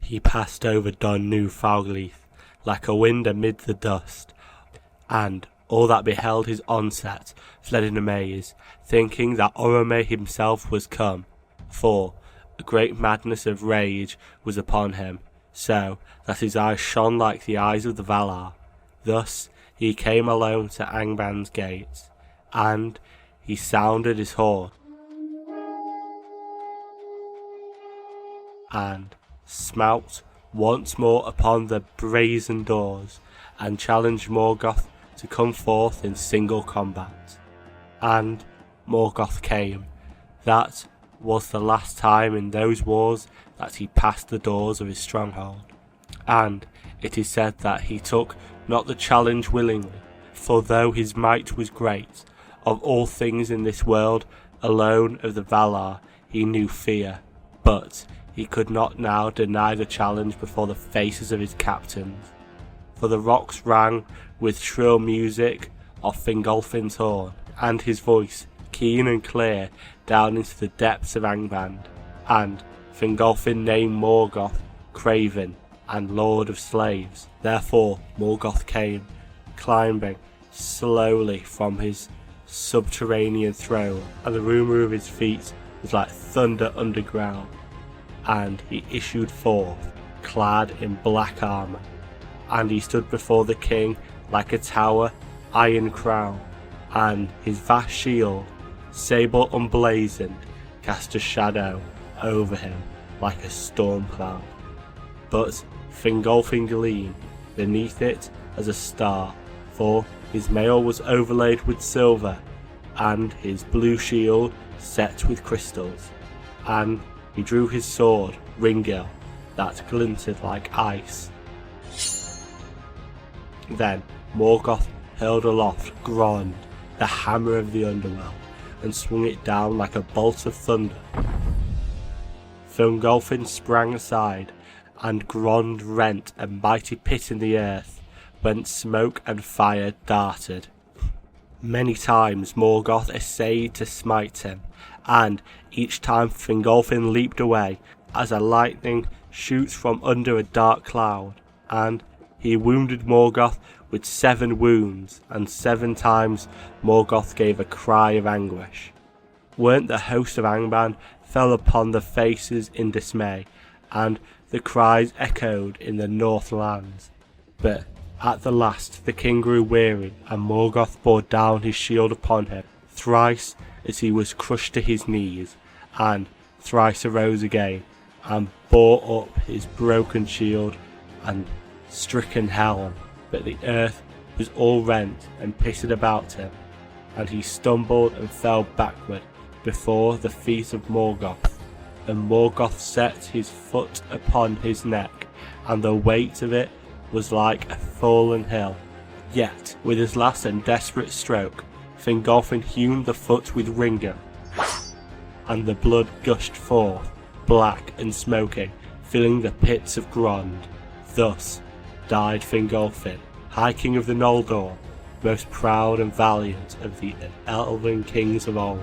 He passed over Don New Fowleaf like a wind amid the dust, and all that beheld his onset fled in amaze, thinking that Orome himself was come, for a great madness of rage was upon him, so that his eyes shone like the eyes of the Valar. Thus he came alone to Angband's gates, and he sounded his horn, and smote once more upon the brazen doors, and challenged Morgoth to come forth in single combat. And Morgoth came. That was the last time in those wars that he passed the doors of his stronghold, and it is said that he took not the challenge willingly, for though his might was great, of all things in this world, alone of the Valar he knew fear, but he could not now deny the challenge before the faces of his captains, for the rocks rang with shrill music of Fingolfin's horn, and his voice, keen and clear, down into the depths of Angband, and Fingolfin named Morgoth craven and lord of slaves. Therefore Morgoth came, climbing slowly from his subterranean throne, and the rumour of his feet was like thunder underground, and he issued forth, clad in black armour, and he stood before the king like a tower iron crowned, and his vast shield, sable emblazoned, cast a shadow over him like a storm cloud. But Fingolfin gleamed beneath it as a star, for his mail was overlaid with silver, and his blue shield set with crystals, and he drew his sword, Ringil, that glinted like ice. Then Morgoth hurled aloft Grond, the hammer of the underworld, and swung it down like a bolt of thunder. Fingolfin sprang aside, and Grond rent a mighty pit in the earth, whence smoke and fire darted. Many times Morgoth essayed to smite him, and each time Fingolfin leaped away, as a lightning shoots from under a dark cloud, and he wounded Morgoth with 7 wounds, and 7 times Morgoth gave a cry of anguish. Weren't the host of Angband fell upon the faces in dismay, and the cries echoed in the north lands. But at the last the king grew weary, and Morgoth bore down his shield upon him, thrice as he was crushed to his knees, and thrice arose again, and bore up his broken shield and stricken helm. But the earth was all rent and pitted about him, and he stumbled and fell backward before the feet of Morgoth. And Morgoth set his foot upon his neck, and the weight of it was like a fallen hill. Yet, with his last and desperate stroke, Fingolfin hewn the foot with Ringil, and the blood gushed forth, black and smoking, filling the pits of Grond. Thus died Fingolfin, High King of the Noldor, most proud and valiant of the elven kings of old.